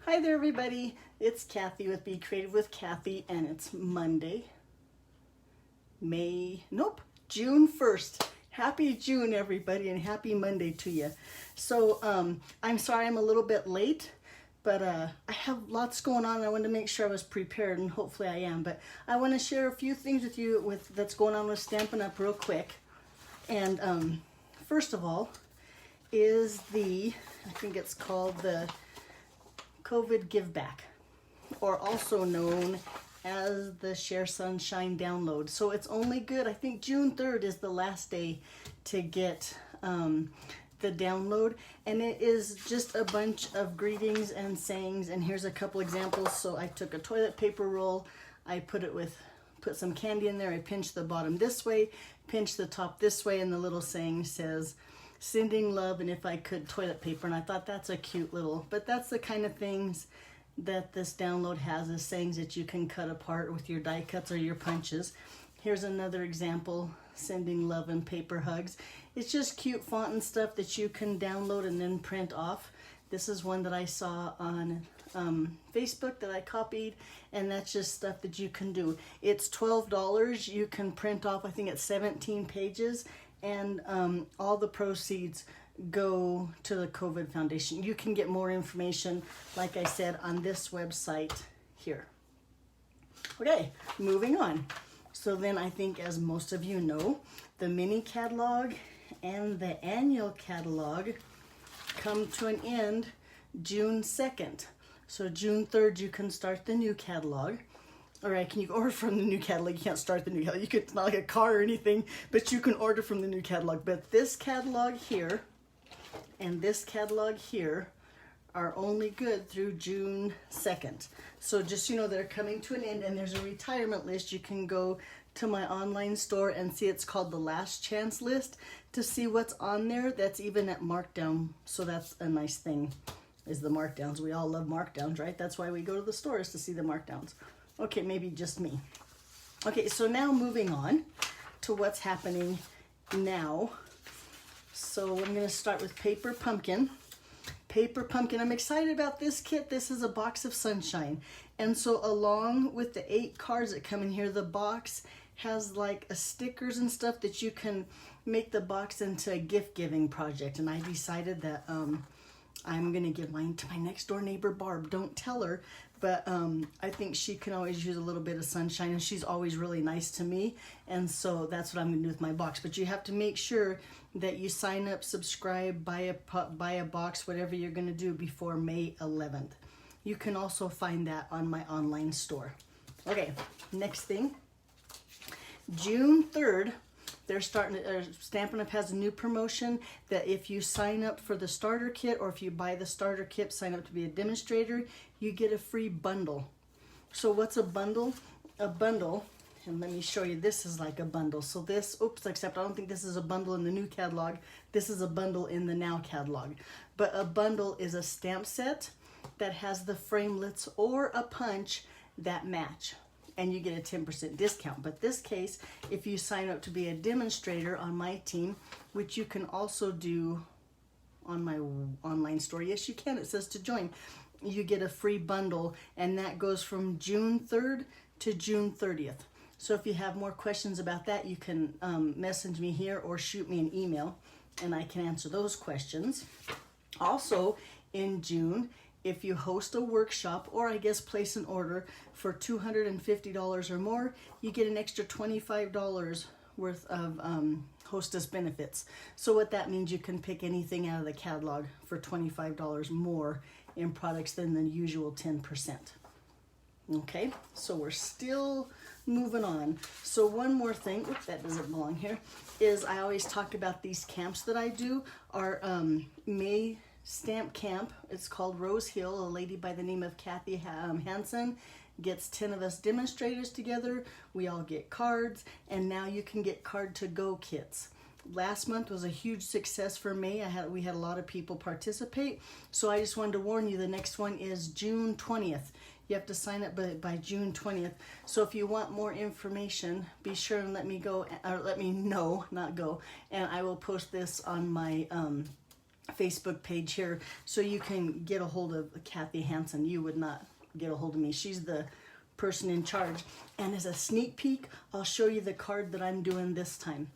Hi there, everybody. It's Kathy with Be Creative with Kathy, and it's Monday, June 1st. Happy June, everybody, and happy Monday to you. So, I'm sorry I'm a little bit late, but I have lots going on, and I wanted to make sure I was prepared, and hopefully I am. But I want to share a few things with you that's going on with Stampin' Up! Real quick. And first of all is I think it's called the COVID Give Back, or also known as the Share Sunshine download. So it's only good, I think June 3rd is the last day to get the download, and it is just a bunch of greetings and sayings, and here's a couple examples. So I took a toilet paper roll, I put some candy in there, I pinched the bottom this way, pinched the top this way, and the little saying says, "Sending love, and if I could, toilet paper." And I thought that's a cute little, but that's the kind of things that this download has, is sayings that you can cut apart with your die cuts or your punches. Here's another example, sending love and paper hugs. It's just cute font and stuff that you can download and then print off. This is one that I saw on Facebook that I copied, and that's just stuff that you can do. It's $12. You can print off, I think it's 17 pages, and all the proceeds go to the COVID Foundation. You can get more information, like I said, on this website here. Okay, moving on. So then I think, as most of you know, the mini catalog and the annual catalog come to an end June 2nd. So June 3rd, you can start the new catalog. All right, can you order from the new catalog? You can't start the new catalog. It's not like a car or anything, but you can order from the new catalog. But this catalog here and this catalog here are only good through June 2nd. So just, they're coming to an end, and there's a retirement list. You can go to my online store and see, it's called the Last Chance List, to see what's on there that's even at markdown. So that's a nice thing, is the markdowns. We all love markdowns, right? That's why we go to the stores, to see the markdowns. Okay, maybe just me. Okay, so now moving on to what's happening now. So I'm going to start with Paper Pumpkin. Paper Pumpkin, I'm excited about this kit. This is a box of sunshine. And so along with the 8 cards that come in here, the box has like stickers and stuff that you can make the box into a gift-giving project. And I decided that I'm going to give mine to my next door neighbor, Barb. Don't tell her, but I think she can always use a little bit of sunshine, and she's always really nice to me. And so that's what I'm going to do with my box. But you have to make sure that you sign up, subscribe, buy a box, whatever you're going to do before May 11th. You can also find that on my online store. Okay, next thing. June 3rd, they're Stampin' Up! Has a new promotion that if you sign up for the starter kit, or if you buy the starter kit, sign up to be a demonstrator, you get a free bundle. So what's a bundle? A bundle, and let me show you, this is like a bundle. So this, except I don't think this is a bundle in the new catalog. This is a bundle in the now catalog. But a bundle is a stamp set that has the framelits or a punch that match, and you get a 10% discount. But this case, if you sign up to be a demonstrator on my team, which you can also do on my online store, yes you can, it says to join, you get a free bundle, and that goes from June 3rd to June 30th. So if you have more questions about that, you can message me here or shoot me an email, and I can answer those questions. Also in June, if you host a workshop, or I guess place an order for $250 or more, you get an extra $25 worth of hostess benefits. So what that means, you can pick anything out of the catalog for $25 more in products than the usual 10%. Okay, so we're still moving on. So one more thing, that doesn't belong here, is I always talk about these camps that I do. Our May Stamp Camp, it's called Rose Hill. A lady by the name of Kathy Hansen gets 10 of us demonstrators together. We all get cards, and now you can get card to go kits. Last month was a huge success for me. We had a lot of people participate, so I just wanted to warn you, the next one is June 20th. You have to sign up by June 20th. So if you want more information, be sure and let me know, not go, and I will post this on my Facebook page here, so you can get a hold of Kathy Hansen. You would not get a hold of me. She's the person in charge. And as a sneak peek, I'll show you the card that I'm doing this time.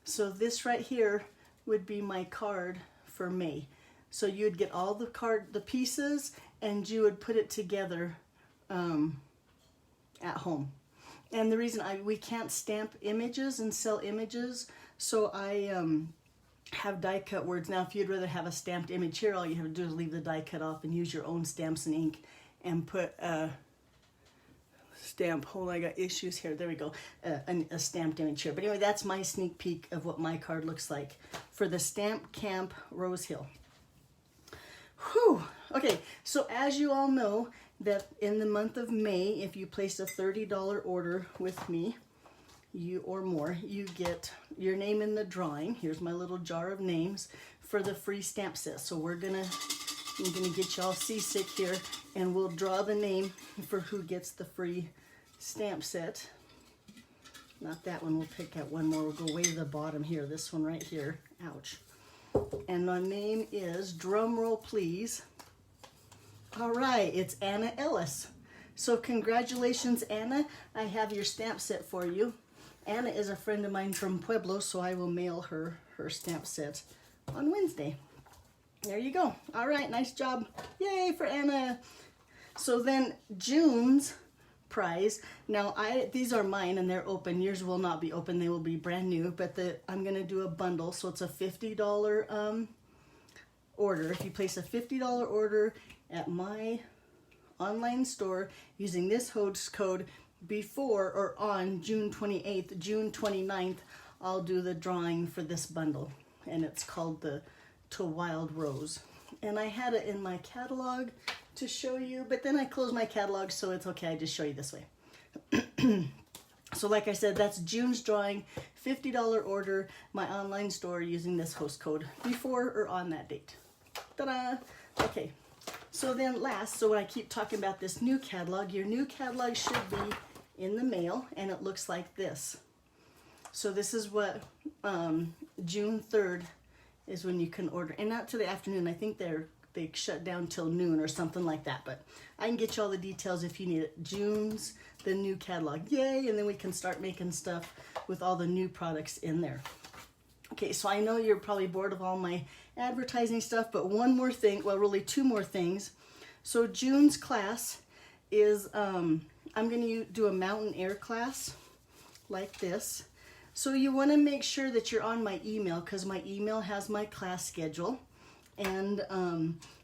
So this right here would be my card for May. So you'd get all the pieces, and you would put it together at home. And the reason we can't stamp images and sell images, so I have die cut words. Now if you'd rather have a stamped image here, all you have to do is leave the die cut off and use your own stamps and ink and put a stamp. Hold on, I got issues here. There we go. A stamped image here. But anyway, that's my sneak peek of what my card looks like for the Stamp Camp Rose Hill. Whew. Okay, so as you all know, that in the month of May, if you place a $30 order with me, you or more, you get your name in the drawing. Here's my little jar of names for the free stamp set. So I'm gonna get y'all seasick here, and we'll draw the name for who gets the free stamp set. Not that one, we'll pick out one more. We'll go way to the bottom here, this one right here. Ouch. And my name is, drum roll please. All right, it's Anna Ellis. So congratulations, Anna. I have your stamp set for you. Anna is a friend of mine from Pueblo, so I will mail her stamp set on Wednesday. There you go. All right, nice job. Yay for Anna. So then June's prize. Now these are mine and they're open. Yours will not be open. They will be brand new, but I'm going to do a bundle. So it's a $50 order. If you place a $50 order at my online store using this host code before or on June 28th, June 29th, I'll do the drawing for this bundle. And it's called the To Wild Rose. And I had it in my catalog to show you, but then I closed my catalog, so it's okay, I just show you this way. So like I said, that's June's drawing, $50 order, my online store using this host code before or on that date. Ta-da! Okay, so then so when I keep talking about this new catalog, your new catalog should be in the mail, and it looks like this. So this is what June 3rd is when you can order, and not to the afternoon. I think they shut down till noon or something like that, but I can get you all the details if you need it. June's the new catalog, yay! And then we can start making stuff with all the new products in there. Okay, so I know you're probably bored of all my advertising stuff, but one more thing, well really two more things. So June's class is, I'm going to do a mountain air class like this. So you want to make sure that you're on my email, because my email has my class schedule. And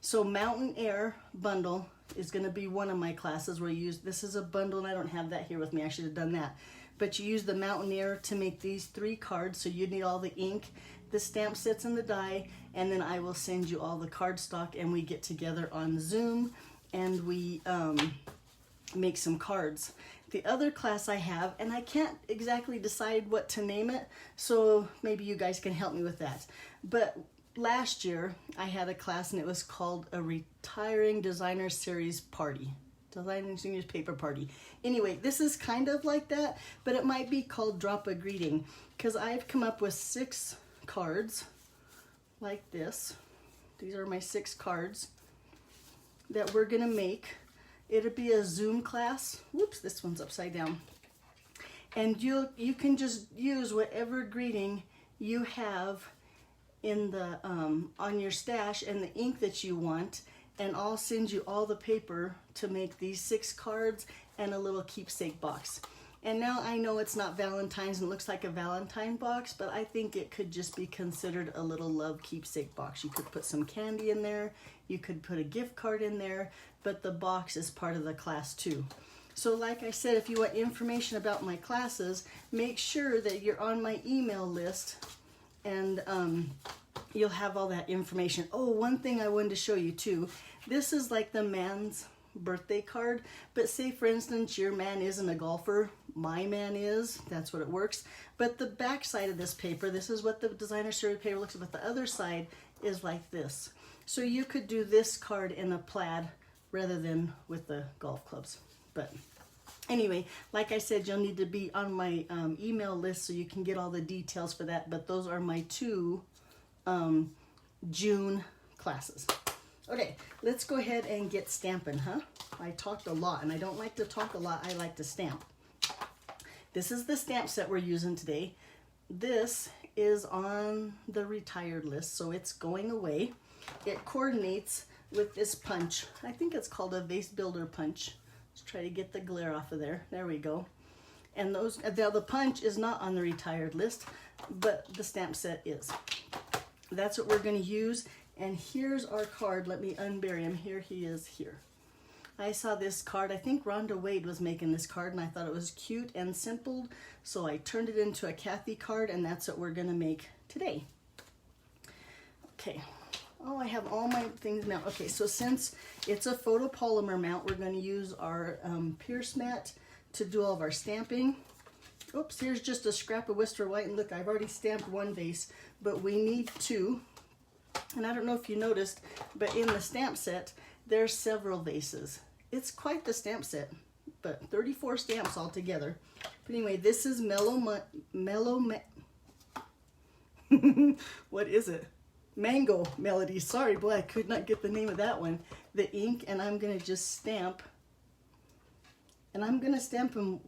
so mountain air bundle is going to be one of my classes where you use, this is a bundle and I don't have that here with me, I should have done that. But you use the mountain air to make these 3 cards, so you need all the ink, the stamp sets and the die, and then I will send you all the cardstock, and we get together on Zoom and we make some cards. The other class I have, and I can't exactly decide what to name it, so maybe you guys can help me with that. But last year I had a class and it was called a Retiring Designer Series Party. Designing Seniors Paper Party. Anyway, this is kind of like that, but it might be called Drop a Greeting, because I've come up with 6 cards like this. These are my 6 cards that we're gonna make. It'll be a Zoom class. Whoops, this one's upside down. And you can just use whatever greeting you have in the on your stash and the ink that you want, and I'll send you all the paper to make these 6 cards and a little keepsake box. And now I know it's not Valentine's and it looks like a Valentine box, but I think it could just be considered a little love keepsake box. You could put some candy in there, you could put a gift card in there, but the box is part of the class too. So like I said, if you want information about my classes, make sure that you're on my email list, and you'll have all that information. Oh, one thing I wanted to show you too. This is like the man's birthday card, but say for instance your man isn't a golfer, my man is, that's what it works. But the back side of this paper, this is what the designer series paper looks like, but the other side is like this. So you could do this card in a plaid rather than with the golf clubs. But anyway, like I said, you'll need to be on my email list so you can get all the details for that. But those are my 2 June classes. Okay, let's go ahead and get stamping, huh? I talked a lot, and I don't like to talk a lot. I like to stamp. This is the stamp set we're using today. This is on the retired list, so it's going away. It coordinates with this punch. I think it's called a vase builder punch. Let's try to get the glare off of there. There we go. And those, the punch is not on the retired list, but the stamp set is. That's what we're going to use. And here's our card. Let me unbury him. Here he is here. I saw this card. I think Rhonda Wade was making this card, and I thought it was cute and simple, so I turned it into a Kathy card, and that's what we're going to make today. Okay. Oh, I have all my things now. Okay, so since it's a photopolymer mount, we're going to use our Pierce mat to do all of our stamping. Oops, here's just a scrap of Worcester white, and look, I've already stamped one vase, but we need two. And I don't know if you noticed, but in the stamp set, there's several vases. It's quite the stamp set, but 34 stamps altogether. But anyway, this is what is it? Mango Melody. Sorry, boy, I could not get the name of that one. The ink, and I'm gonna just stamp. And I'm gonna stamp them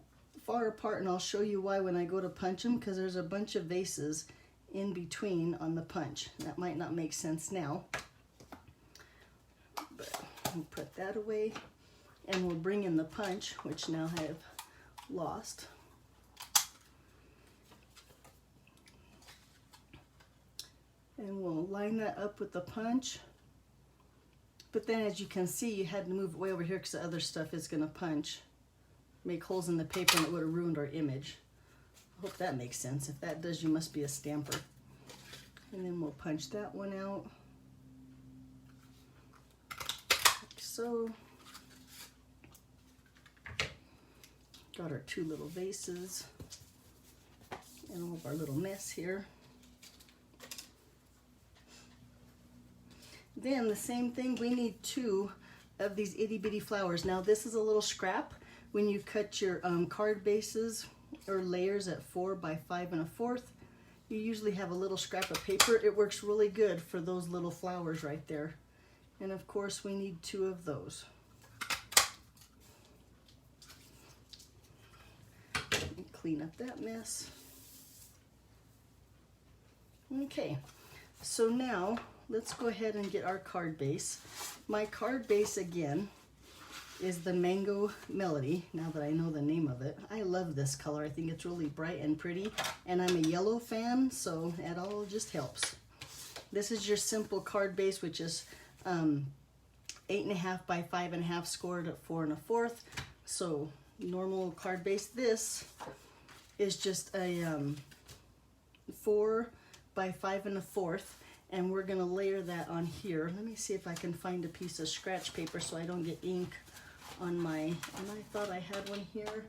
far apart, and I'll show you why when I go to punch them, because there's a bunch of vases in between on the punch. That might not make sense now. But we'll put that away, and we'll bring in the punch, which now I have lost. And we'll line that up with the punch. But then, as you can see, you had to move it way over here because the other stuff is going to punch, make holes in the paper, and it would have ruined our image. I hope that makes sense. If that does, you must be a stamper. And then we'll punch that one out. Like so. Got our two little vases and all of our little mess here. Then the same thing, we need two of these itty bitty flowers. Now this is a little scrap. When you cut your card bases or layers at 4 by 5 1/4, you usually have a little scrap of paper. It works really good for those little flowers right there. And of course we need two of those. Clean up that mess. Okay, so now let's go ahead and get our card base. My card base again is the Mango Melody, now that I know the name of it. I love this color. I think it's really bright and pretty, and I'm a yellow fan, so it all just helps. This is your simple card base, which is 8.5 by 5.5 scored at 4 1/4. So normal card base. This is just a 4 by 5 1/4. And we're gonna layer that on here. Let me see if I can find a piece of scratch paper so I don't get ink on my, and I thought I had one here.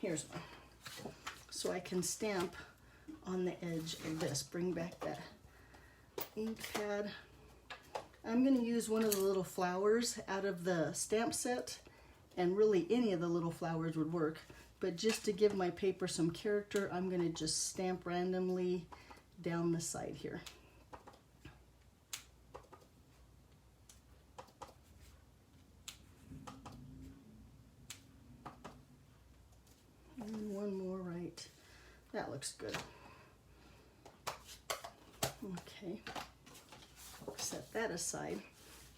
Here's one. So I can stamp on the edge of this. Bring back that ink pad. I'm gonna use one of the little flowers out of the stamp set, and really any of the little flowers would work. But just to give my paper some character, I'm going to just stamp randomly down the side here. And one more right. That looks good. Okay. Set that aside.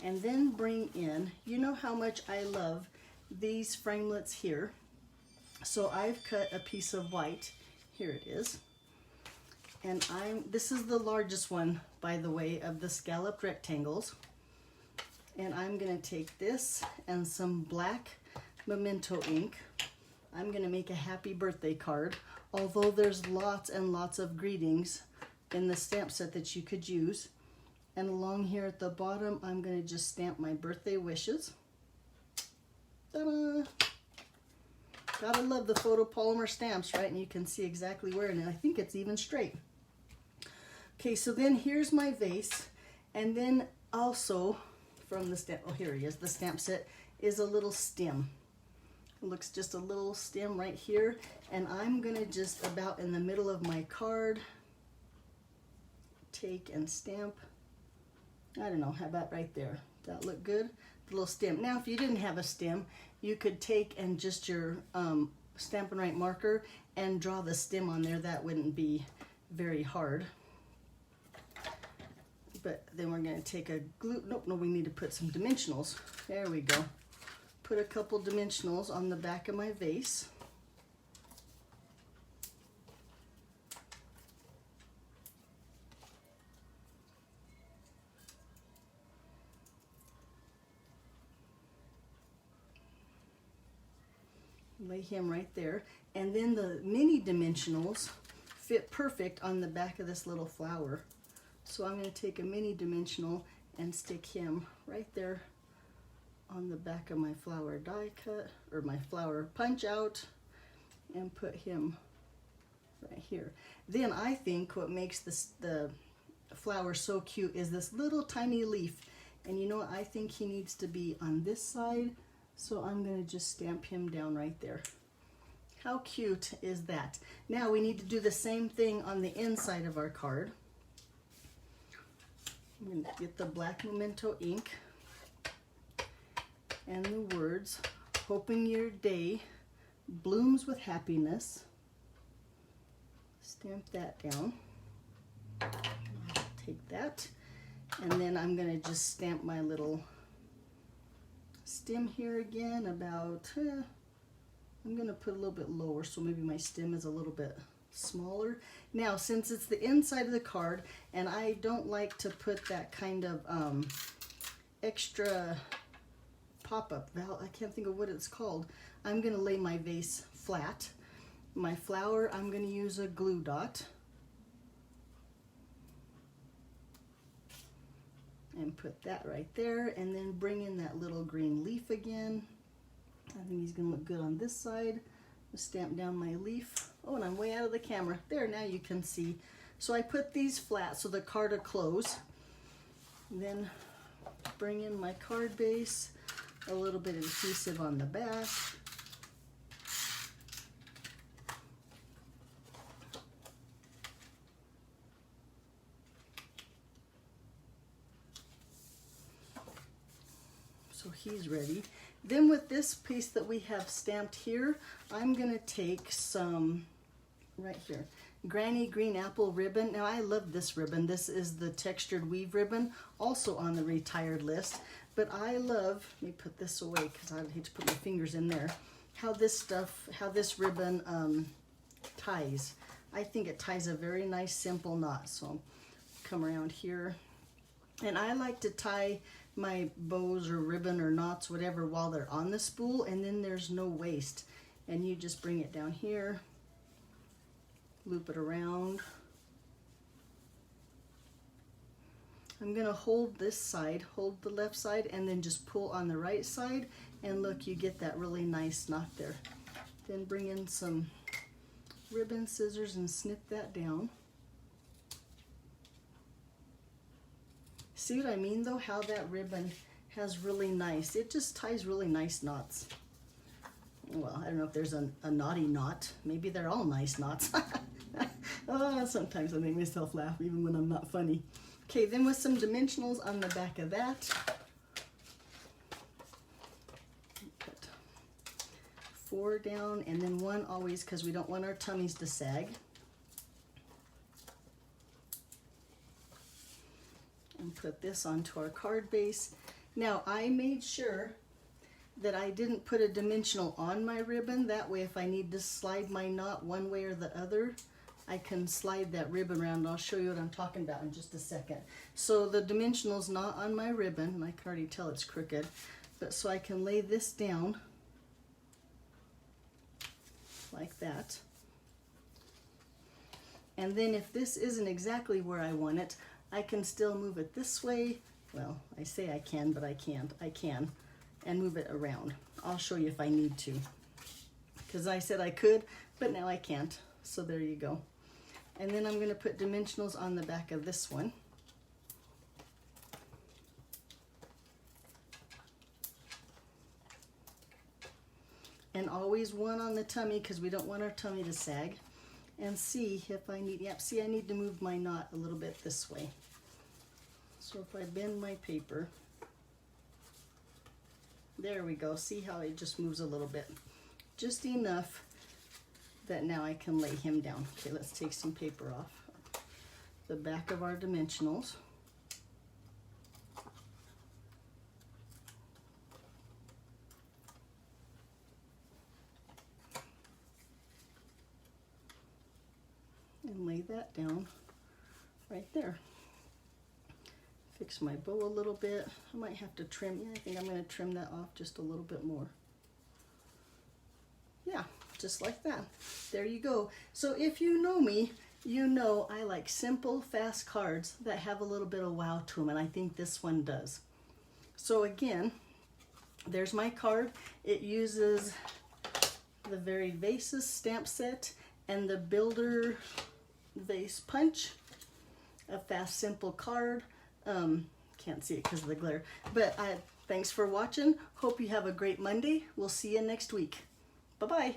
And then bring in, you know how much I love these framelits here. So I've cut a piece of white. Here it is. And this is the largest one, by the way, of the scalloped rectangles. And I'm gonna take this and some black memento ink. I'm gonna make a happy birthday card. Although there's lots and lots of greetings in the stamp set that you could use. And along here at the bottom, I'm gonna just stamp my birthday wishes. Ta-da! Gotta love the photopolymer stamps, right? And you can see exactly where, and I think it's even straight. Okay, so then here's my vase, and then also from the stamp, oh here he is, the stamp set is a little stem. It looks just a little stem right here, and I'm gonna just about in the middle of my card take and stamp. I don't know, how about right there? Does that look good? The little stem. Now if you didn't have a stem, you could take and just your Stampin' Right marker and draw the stem on there. That wouldn't be very hard. But then we're going to take a glue, nope, no, we need to put some dimensionals. There we go. Put a couple dimensionals on the back of my vase. Lay him right there. And then the mini dimensionals fit perfect on the back of this little flower. So I'm going to take a mini dimensional and stick him right there on the back of my flower die cut, or my flower punch out, and put him right here. Then I think what makes the flower so cute is this little tiny leaf. And you know what? I think he needs to be on this side. So I'm going to just stamp him down right there. How cute is that? Now we need to do the same thing on the inside of our card. I'm going to get the black Memento ink and the words, hoping your day blooms with happiness. Stamp that down. Take that. And then I'm going to just stamp my little stem here again about, I'm going to put a little bit lower so maybe my stem is a little bit smaller. Now since it's the inside of the card and I don't like to put that kind of extra pop-up valve, I can't think of what it's called, I'm going to lay my vase flat. My flower, I'm going to use a glue dot. And put that right there, and then bring in that little green leaf again. I think he's gonna look good on this side. Stamp down my leaf. Oh, and I'm way out of the camera. There, now you can see. So I put these flat so the card will close. Then bring in my card base, a little bit of adhesive on the back. So he's ready. Then with this piece that we have stamped here, I'm gonna take some, right here, Granny Green Apple ribbon. Now I love this ribbon. This is the textured weave ribbon, also on the retired list. But I love, let me put this away because I hate to put my fingers in there, how this ribbon ties. I think it ties a very nice simple knot. So I'll come around here. And I like to tie my bows or ribbon or knots, whatever, while they're on the spool, and then there's no waste. And you just bring it down here, loop it around. I'm gonna hold this side, hold the left side, and then just pull on the right side, and look, you get that really nice knot there. Then bring in some ribbon scissors and snip that down. See what I mean though, how that ribbon has really nice, it just ties really nice knots. Well, I don't know if there's a naughty knot. Maybe they're all nice knots. Oh, sometimes I make myself laugh even when I'm not funny. Okay, then with some dimensionals on the back of that. Put 4 down and then 1 always because we don't want our tummies to sag. And put this onto our card base. Now I made sure that I didn't put a dimensional on my ribbon. That way if I need to slide my knot one way or the other, I can slide that ribbon around. I'll show you what I'm talking about in just a second. So the dimensional's not on my ribbon, and I can already tell it's crooked, but so I can lay this down like that. And then if this isn't exactly where I want it, I can still move it this way. Well, I say I can, but I can't. I can, and move it around. I'll show you if I need to, because I said I could, but now I can't. So there you go. And then I'm going to put dimensionals on the back of this one. and always one on the tummy because we don't want our tummy to sag. And see if I need, yep, see I need to move my knot a little bit this way. So if I bend my paper, there we go. See how it just moves a little bit. Just enough that now I can lay him down. Okay, let's take some paper off the back of our dimensionals. And lay that down right there. Fix my bow a little bit. I might have to trim. Yeah, I think I'm going to trim that off just a little bit more. Yeah, just like that. There you go. So if you know me, you know I like simple, fast cards that have a little bit of wow to them, and I think this one does. So again, there's my card. It uses the Varied Vases stamp set and the Builder Vase Punch. A fast, simple card. Can't see it because of the glare. But thanks for watching. Hope you have a great Monday. We'll see you next week. Bye-bye.